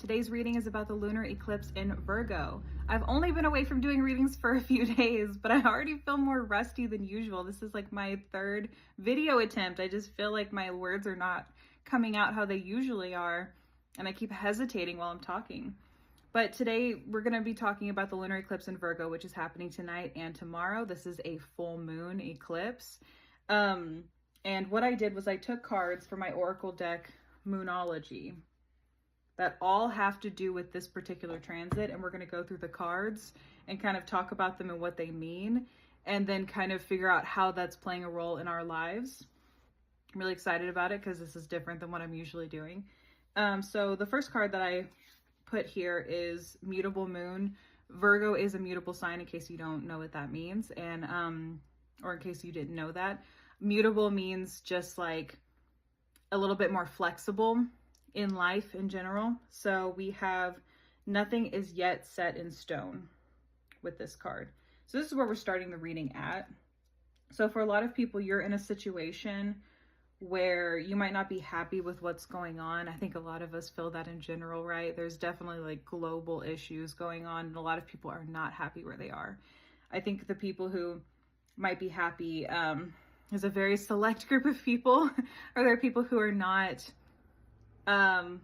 Today's reading is about the lunar eclipse in Virgo. I've only been away from doing readings for a few days, but I already feel more rusty than usual. This is like my third video attempt. I just feel like my words are not coming out how they usually are, and I keep hesitating while I'm talking. But today we're going to be talking about the lunar eclipse in Virgo, which is happening tonight and tomorrow. This is a full moon eclipse. And what I did was I took cards for my oracle deck, Moonology, that all have to do with this particular transit, and we're going to go through the cards and kind of talk about them and what they mean, and then kind of figure out how that's playing a role in our lives. I'm really excited about it because this is different than what I'm usually doing. So the first card that I put here is Mutable Moon. Virgo is a mutable sign, in case you don't know what that means, and or in case you didn't know that. Mutable means just like a little bit more flexible in life in general. So we have nothing is yet set in stone with this card. So this is where we're starting the reading at. So for a lot of people, you're in a situation where you might not be happy with what's going on. I think a lot of us feel that in general, right? There's definitely like global issues going on, and a lot of people are not happy where they are. I think the people who might be happy is a very select group of people, or there are people who are not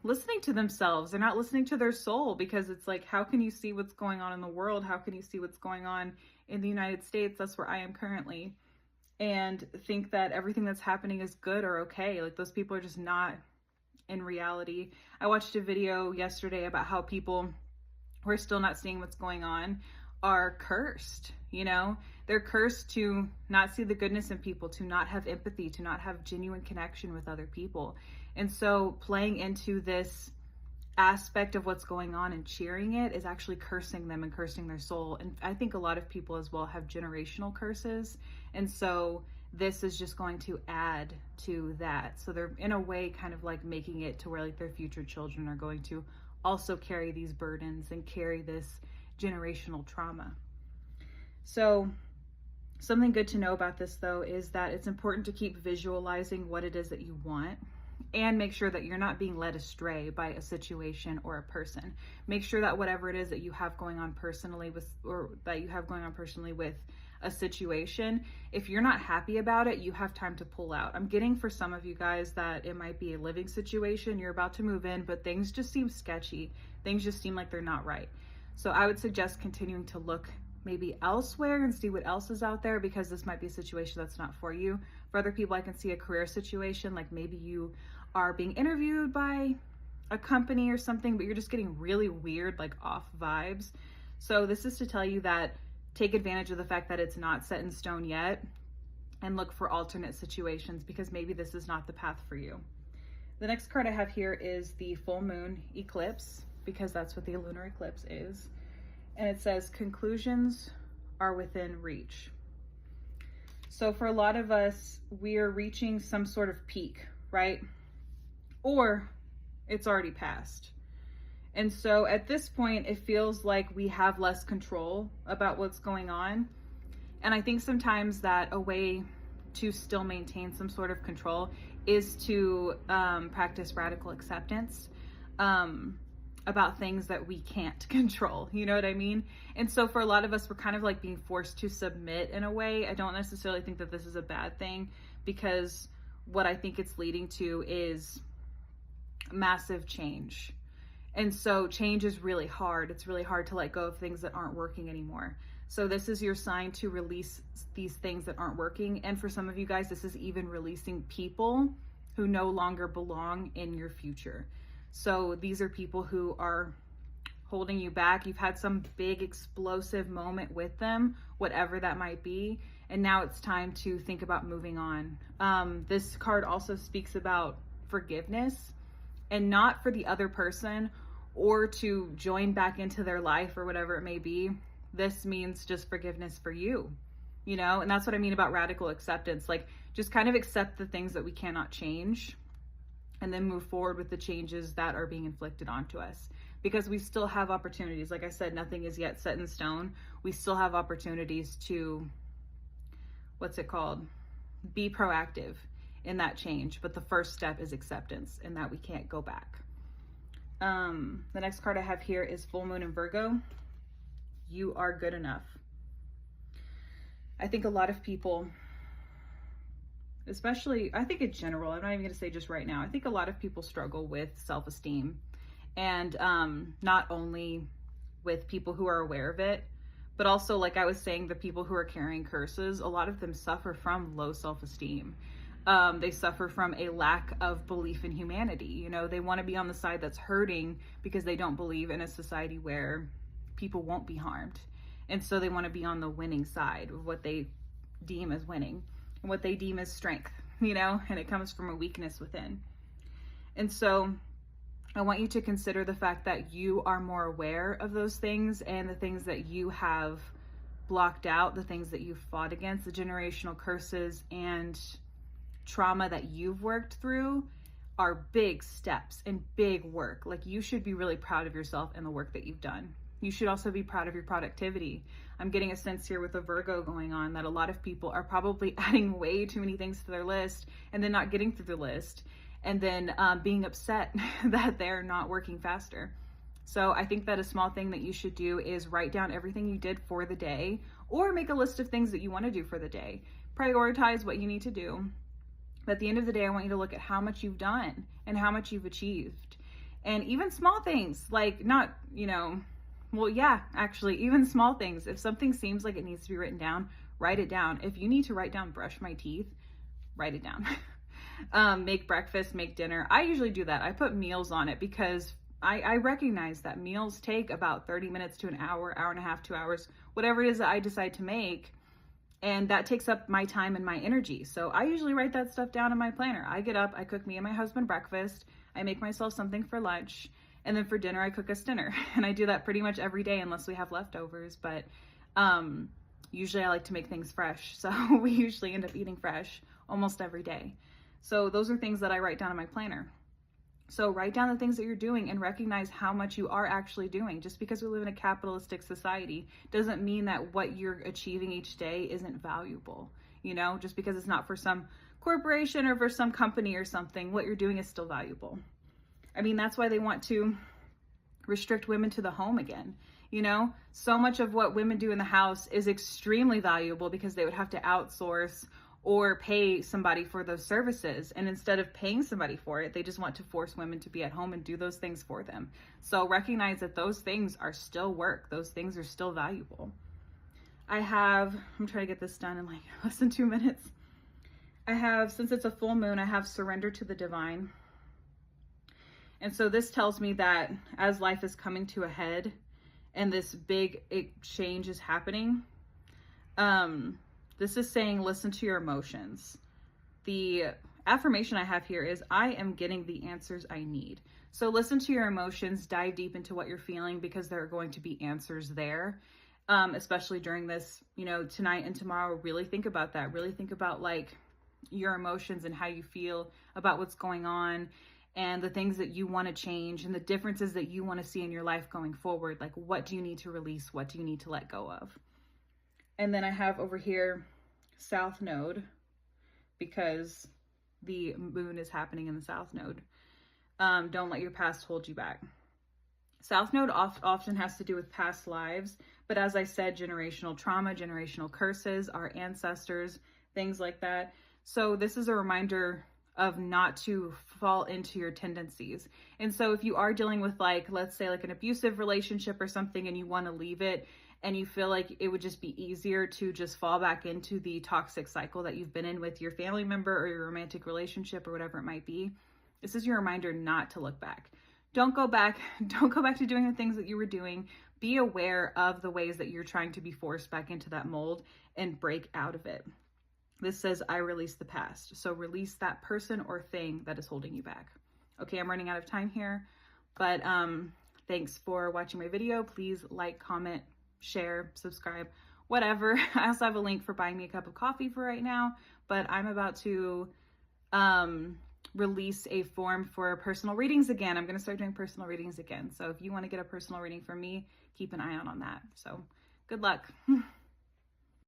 listening to themselves. They're not listening to their soul, because it's like, how can you see what's going on in the world? How can you see what's going on in the United States? That's where I am currently, and think that everything that's happening is good or okay. Like, those people are just not in reality. I watched a video yesterday about how people who are still not seeing what's going on are cursed. You know, they're cursed to not see the goodness in people, to not have empathy, to not have genuine connection with other people. And so playing into this aspect of what's going on and cheering it is actually cursing them and cursing their soul. And I think a lot of people as well have generational curses. And so this is just going to add to that. So they're in a way kind of like making it to where like their future children are going to also carry these burdens and carry this generational trauma. So something good to know about this, though, is that it's important to keep visualizing what it is that you want, and make sure that you're not being led astray by a situation or a person. Make sure that whatever it is that you have going on personally with a situation, if you're not happy about it, you have time to pull out. I'm getting for some of you guys that it might be a living situation. You're about to move in, but things just seem sketchy. Things just seem like they're not right. So I would suggest continuing to look maybe elsewhere and see what else is out there, because this might be a situation that's not for you. For other people, I can see a career situation, like maybe you are being interviewed by a company or something, but you're just getting really weird, like off vibes. So this is to tell you that take advantage of the fact that it's not set in stone yet, and look for alternate situations, because maybe this is not the path for you. The next card I have here is the full moon eclipse, because that's what the lunar eclipse is. And it says, conclusions are within reach. So for a lot of us, we are reaching some sort of peak, right? Or it's already passed. And so at this point, it feels like we have less control about what's going on. And I think sometimes that a way to still maintain some sort of control is to practice radical acceptance about things that we can't control. You know what I mean? And so for a lot of us, we're kind of like being forced to submit in a way. I don't necessarily think that this is a bad thing, because what I think it's leading to is massive change. And so change is really hard. It's really hard to let go of things that aren't working anymore. So this is your sign to release these things that aren't working. And for some of you guys, this is even releasing people who no longer belong in your future. So these are people who are holding you back. You've had some big explosive moment with them, whatever that might be. And now it's time to think about moving on. This card also speaks about forgiveness, and not for the other person or to join back into their life or whatever it may be. This means just forgiveness for you, you know? And that's what I mean about radical acceptance. Like, just kind of accept the things that we cannot change, and then move forward with the changes that are being inflicted onto us, because we still have opportunities. Like I said, nothing is yet set in stone. We still have opportunities to, be proactive in that change. But the first step is acceptance, and that we can't go back. The next card I have here is full moon in Virgo. You are good enough. I think a lot of people, especially, I think in general, I'm not even going to say just right now, I think a lot of people struggle with self-esteem, and not only with people who are aware of it, but also, like I was saying, the people who are carrying curses, a lot of them suffer from low self-esteem. They suffer from a lack of belief in humanity. You know, they want to be on the side that's hurting because they don't believe in a society where people won't be harmed. And so they want to be on the winning side of what they deem as winning and what they deem as strength, you know, and it comes from a weakness within. And so I want you to consider the fact that you are more aware of those things, and the things that you have blocked out, the things that you've fought against, the generational curses and trauma that you've worked through are big steps and big work. Like, you should be really proud of yourself and the work that you've done. You should also be proud of your productivity. I'm getting a sense here with a Virgo going on that a lot of people are probably adding way too many things to their list and then not getting through the list, and then being upset that they're not working faster. So I think that a small thing that you should do is write down everything you did for the day, or make a list of things that you want to do for the day. Prioritize what you need to do. But at the end of the day, I want you to look at how much you've done and how much you've achieved. And even small things, like not, you know, well, yeah, actually, even small things. If something seems like it needs to be written down, write it down. If you need to write down, brush my teeth, write it down. Make breakfast, make dinner. I usually do that. I put meals on it because I recognize that meals take about 30 minutes to an hour, hour and a half, 2 hours, whatever it is that I decide to make. And that takes up my time and my energy. So I usually write that stuff down in my planner. I get up, I cook me and my husband breakfast. I make myself something for lunch. And then for dinner, I cook us dinner. And I do that pretty much every day unless we have leftovers. But usually I like to make things fresh. So we usually end up eating fresh almost every day. So those are things that I write down in my planner. So write down the things that you're doing and recognize how much you are actually doing. Just because we live in a capitalistic society doesn't mean that what you're achieving each day isn't valuable. You know, just because it's not for some corporation or for some company or something, what you're doing is still valuable. I mean, that's why they want to restrict women to the home again. You know, so much of what women do in the house is extremely valuable because they would have to outsource or pay somebody for those services. And instead of paying somebody for it, they just want to force women to be at home and do those things for them. So recognize that those things are still work. Those things are still valuable. I'm trying to get this done in like less than 2 minutes. Since it's a full moon, I have surrender to the divine. And so this tells me that as life is coming to a head and this big change is happening, this is saying, listen to your emotions. The affirmation I have here is, I am getting the answers I need. So listen to your emotions, dive deep into what you're feeling, because there are going to be answers there, especially during this, you know, tonight and tomorrow. Really think about that. Really think about like your emotions and how you feel about what's going on, and the things that you want to change, and the differences that you want to see in your life going forward. Like, what do you need to release? What do you need to let go of? And then I have over here South Node, because the moon is happening in the South Node. Don't let your past hold you back. South Node often has to do with past lives, but as I said, generational trauma, generational curses, our ancestors, things like that. So this is a reminder of not to fall into your tendencies. And so if you are dealing with, like, let's say like an abusive relationship or something, and you want to leave it, and you feel like it would just be easier to just fall back into the toxic cycle that you've been in with your family member or your romantic relationship or whatever it might be, this is your reminder not to look back. Don't go back. Don't go back to doing the things that you were doing. Be aware of the ways that you're trying to be forced back into that mold and break out of it. This says, I release the past. So release that person or thing that is holding you back. Okay, I'm running out of time here, but thanks for watching my video. Please like, comment, share, subscribe, whatever. I also have a link for buying me a cup of coffee for right now, but I'm about to release a form for personal readings again. I'm going to start doing personal readings again. So if you want to get a personal reading from me, keep an eye out on that. So good luck.